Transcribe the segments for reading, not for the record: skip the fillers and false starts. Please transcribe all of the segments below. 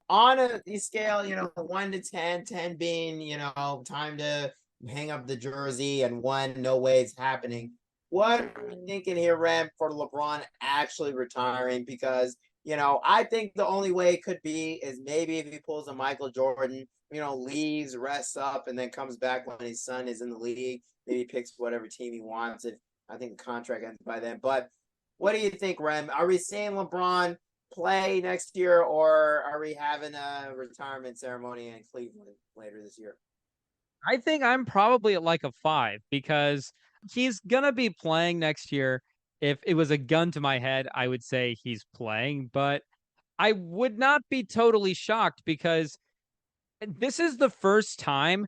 on a scale, 1 to 10, 10 being, time to hang up the jersey, and one, no way it's happening. What are you thinking here, Rem, for LeBron actually retiring? Because, I think the only way it could be is maybe if he pulls a Michael Jordan, leaves, rests up, and then comes back when his son is in the league. Maybe picks whatever team he wants. If I think the contract ends by then. But what do you think, Rem? Are we seeing LeBron play next year, or are we having a retirement ceremony in Cleveland later this year? I think I'm probably at like a 5 because he's gonna be playing next year. If it was a gun to my head, I would say he's playing, but I would not be totally shocked because this is the first time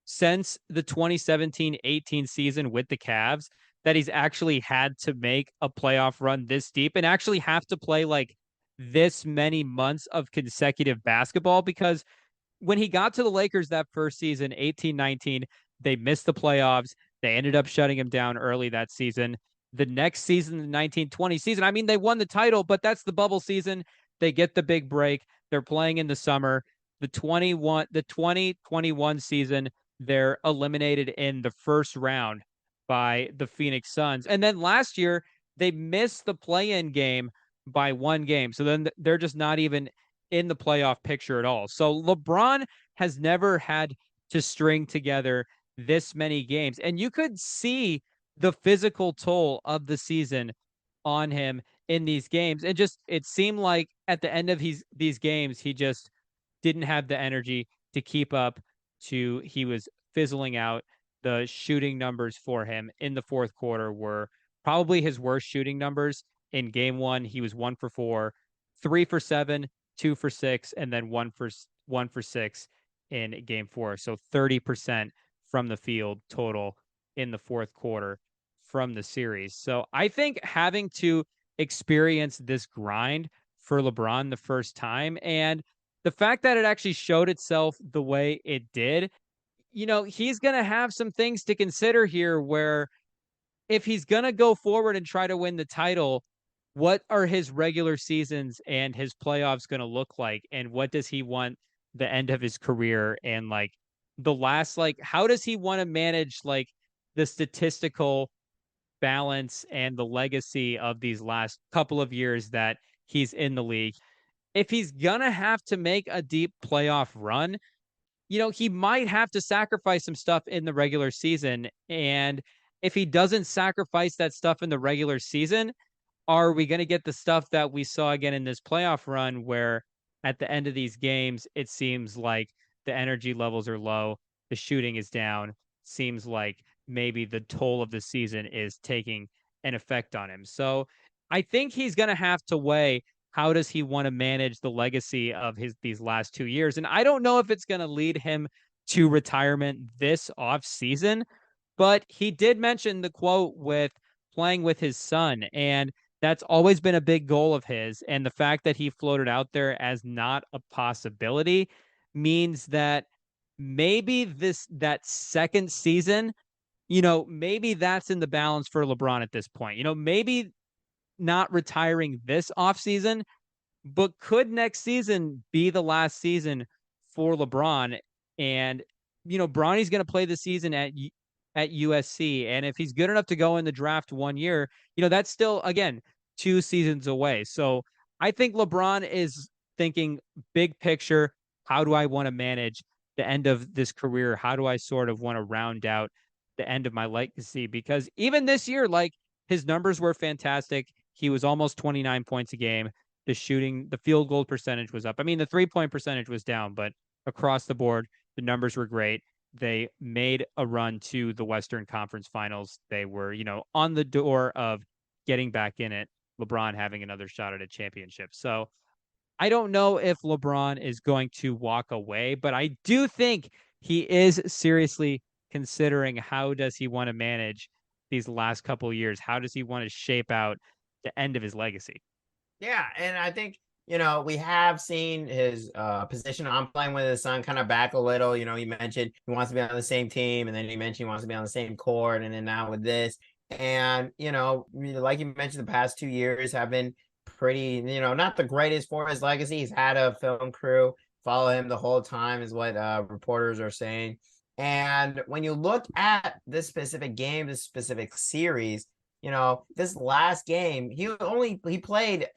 since the 2017-18 season with the Cavs that he's actually had to make a playoff run this deep and actually have to play like this many months of consecutive basketball because when he got to the Lakers that first season, 18-19, they missed the playoffs. They ended up shutting him down early that season. The next season, the 1920 season, I mean, they won the title, but that's the bubble season. They get the big break. They're playing in the summer. The 2021 season, they're eliminated in the first round by the Phoenix Suns. And then last year, they missed the play-in game by one game. So then they're just not even in the playoff picture at all. So LeBron has never had to string together this many games. And you could see the physical toll of the season on him in these games. And just it seemed like at the end of these games, he just didn't have the energy to keep up to he was fizzling out. The shooting numbers for him in the fourth quarter were probably his worst shooting numbers. In game one, he was 1 for 4, 3 for 7, 2 for 6, and then 1 for 6 in game four. So 30% from the field total in the fourth quarter from the series. So I think having to experience this grind for LeBron the first time and the fact that it actually showed itself the way it did, he's going to have some things to consider here where if he's going to go forward and try to win the title, what are his regular seasons and his playoffs going to look like? And what does he want the end of his career and like the last, like, how does he want to manage like the statistical balance and the legacy of these last couple of years that he's in the league? If he's going to have to make a deep playoff run, he might have to sacrifice some stuff in the regular season. And if he doesn't sacrifice that stuff in the regular season, are we going to get the stuff that we saw again in this playoff run where at the end of these games, it seems like the energy levels are low, the shooting is down, seems like maybe the toll of the season is taking an effect on him. So I think he's going to have to weigh how does he want to manage the legacy of his these last 2 years. And I don't know if it's going to lead him to retirement this off season, but he did mention the quote with playing with his son. And that's always been a big goal of his. And the fact that he floated out there as not a possibility means that maybe that second season, maybe that's in the balance for LeBron at this point. Maybe not retiring this offseason, but could next season be the last season for LeBron? And Bronny's going to play the season at USC, and if he's good enough to go in the draft one year, that's still again 2 seasons away. So I think LeBron is thinking big picture. How do I want to manage the end of this career? How do I sort of want to round out the end of my legacy? Because even this year, like his numbers were fantastic. He was almost 29 points a game. The shooting, the field goal percentage was up. I mean, the 3-point percentage was down, but across the board, the numbers were great. They made a run to the Western Conference Finals. They were, on the door of getting back in it, LeBron having another shot at a championship. So I don't know if LeBron is going to walk away, but I do think he is seriously considering how does he want to manage these last couple of years? How does he want to shape out the end of his legacy? Yeah, and I think we have seen his position on playing with his son kind of back a little. He mentioned he wants to be on the same team, and then he mentioned he wants to be on the same court, and then now with this, and like you mentioned, the past 2 years have been pretty, not the greatest for his legacy. He's had a film crew follow him the whole time, is what reporters are saying. And when you look at this specific game, this specific series, this last game, he played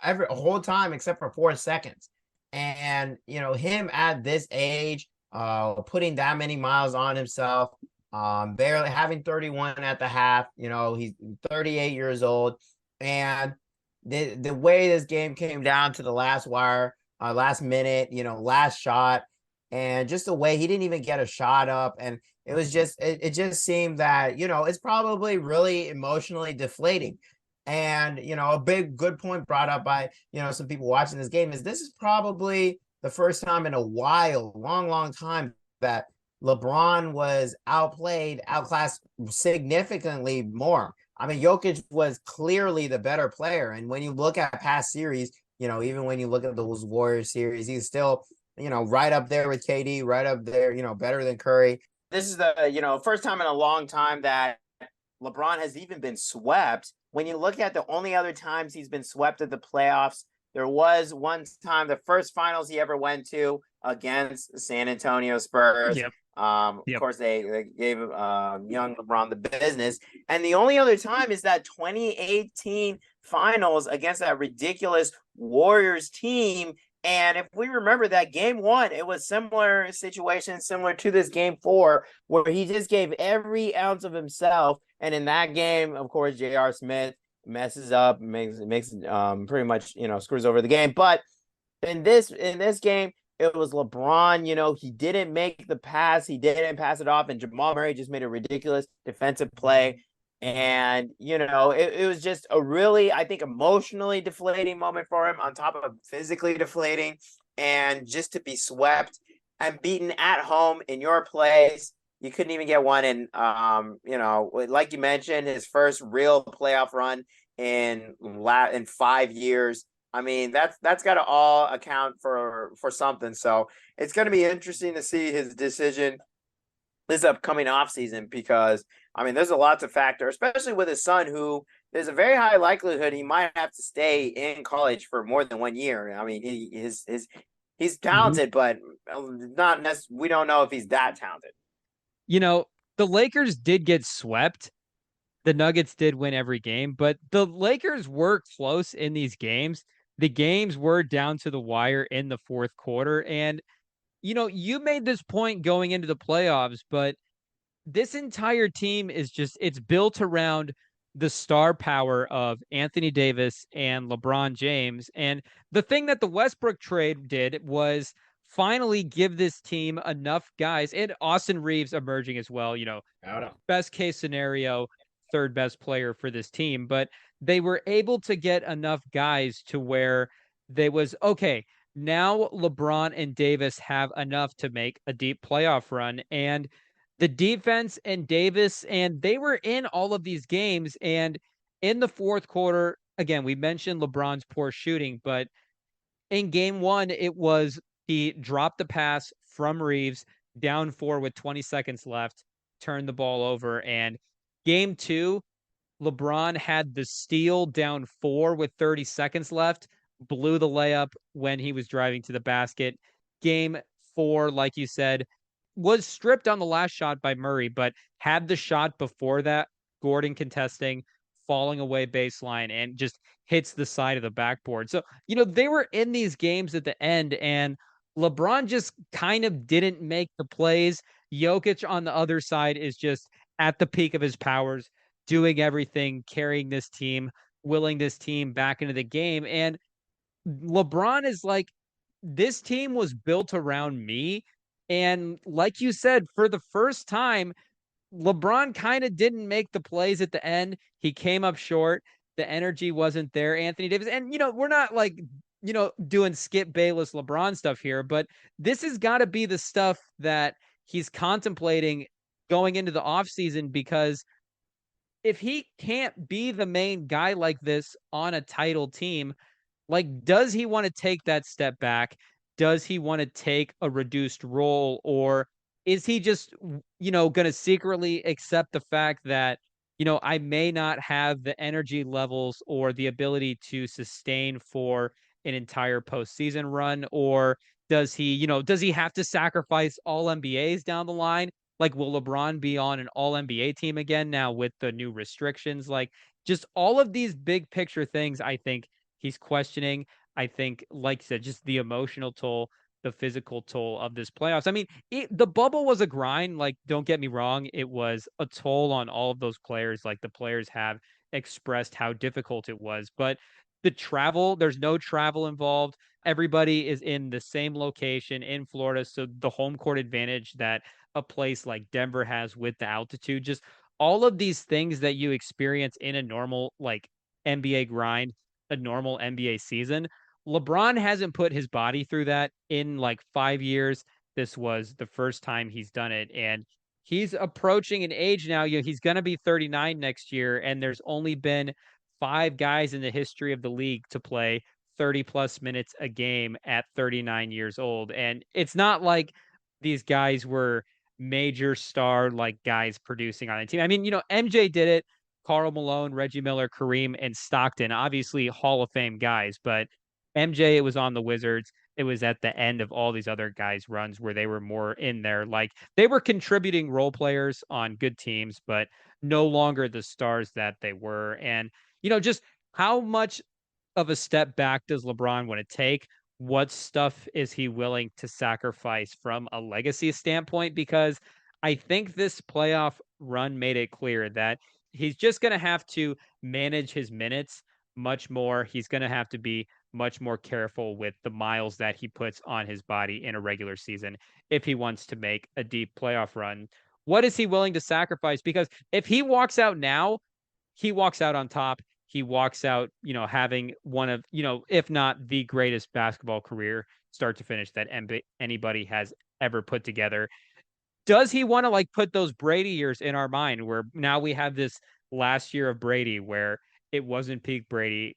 every whole time except for 4 seconds. And him at this age, putting that many miles on himself, barely having 31 at the half, he's 38 years old. And the way this game came down to the last wire, last minute, last shot, and just the way he didn't even get a shot up. And it was just, it just seemed that, it's probably really emotionally deflating. And, a big good point brought up by, some people watching this game is this is probably the first time in a while, long time, that LeBron was outclassed significantly more. I mean, Jokic was clearly the better player. And when you look at past series, even when you look at those Warriors series, he's still, right up there with KD, right up there, better than Curry. This is the, first time in a long time that LeBron has even been swept. When you look at the only other times he's been swept at the playoffs, there was one time, the first finals he ever went to against San Antonio Spurs. Yep. Of course, they gave young LeBron the business. And the only other time is that 2018 finals against that ridiculous Warriors team. And if we remember that game one, it was similar situation, similar to this game four, where he just gave every ounce of himself. And in that game, of course, J.R. Smith messes up, makes pretty much, screws over the game. But in this game, it was LeBron, he didn't make the pass. He didn't pass it off. And Jamal Murray just made a ridiculous defensive play. And, it was just a really, I think, emotionally deflating moment for him, on top of physically deflating. And just to be swept and beaten at home in your place, you couldn't even get one in, like you mentioned, his first real playoff run in 5 years. I mean, that's got to all account for something. So it's going to be interesting to see his decision this upcoming offseason, because I mean, there's a lot to factor, especially with his son, who there's a very high likelihood he might have to stay in college for more than 1 year. I mean, he's talented, but not necessarily. We don't know if he's that talented. The Lakers did get swept. The Nuggets did win every game, but the Lakers were close in these games. The games were down to the wire in the fourth quarter. And, you made this point going into the playoffs, but this entire team is it's built around the star power of Anthony Davis and LeBron James. And the thing that the Westbrook trade did was finally give this team enough guys, and Austin Reeves emerging as well, best case scenario, third best player for this team. But they were able to get enough guys to where they was okay. Now LeBron and Davis have enough to make a deep playoff run. And the defense and Davis, and they were in all of these games. And in the fourth quarter, again, we mentioned LeBron's poor shooting, but in game one, it was he dropped the pass from Reeves, down 4 with 20 seconds left, turned the ball over. And game two, LeBron had the steal down 4 with 30 seconds left, blew the layup when he was driving to the basket. Game 4, like you said, was stripped on the last shot by Murray, but had the shot before that, Gordon contesting, falling away baseline, and just hits the side of the backboard. So, they were in these games at the end, and LeBron just kind of didn't make the plays. Jokic on the other side is just at the peak of his powers, doing everything, carrying this team, willing this team back into the game. And LeBron is like, this team was built around me. And like you said, for the first time, LeBron kind of didn't make the plays at the end. He came up short. The energy wasn't there. Anthony Davis. And, we're not like, doing Skip Bayless LeBron stuff here, but this has got to be the stuff that he's contemplating going into the offseason, because if he can't be the main guy like this on a title team, like, does he want to take that step back? Does he want to take a reduced role? Or is he just, going to secretly accept the fact that I may not have the energy levels or the ability to sustain for an entire postseason run? Or does he have to sacrifice all NBAs down the line? Like, will LeBron be on an all NBA team again now with the new restrictions? Like, just all of these big picture things, I think he's questioning. I think, like I said, just the emotional toll, the physical toll of this playoffs. I mean, the bubble was a grind. Like, don't get me wrong, it was a toll on all of those players. Like, the players have expressed how difficult it was, but there's no travel involved. Everybody is in the same location in Florida, so the home court advantage that a place like Denver has with the altitude, just all of these things that you experience in a normal like NBA grind, a normal NBA season. LeBron hasn't put his body through that in like 5 years. This was the first time he's done it, and he's approaching an age now. He's going to be 39 next year, and there's only been 5 guys in the history of the league to play 30 plus minutes a game at 39 years old. And it's not like these guys were major star like guys producing on a team. I mean, MJ did it. Carl Malone, Reggie Miller, Kareem, and Stockton, obviously Hall of Fame guys, but MJ, it was on the Wizards. It was at the end of all these other guys' runs where they were more in there. Like, they were contributing role players on good teams, but no longer the stars that they were. And, just how much of a step back does LeBron want to take? What stuff is he willing to sacrifice from a legacy standpoint? Because I think this playoff run made it clear that he's just going to have to manage his minutes much more. He's going to have to be much more careful with the miles that he puts on his body in a regular season if he wants to make a deep playoff run. What is he willing to sacrifice? Because if he walks out now, he walks out on top. He walks out, having one of, if not the greatest basketball career, start to finish, that anybody has ever put together. Does he want to like put those Brady years in our mind where now we have this last year of Brady where it wasn't peak Brady?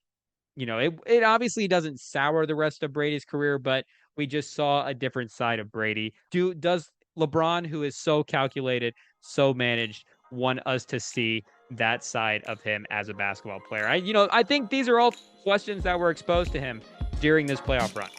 It obviously doesn't sour the rest of Brady's career, but we just saw a different side of Brady. Does LeBron, who is so calculated, so managed, want us to see that side of him as a basketball player? I think these are all questions that were exposed to him during this playoff run.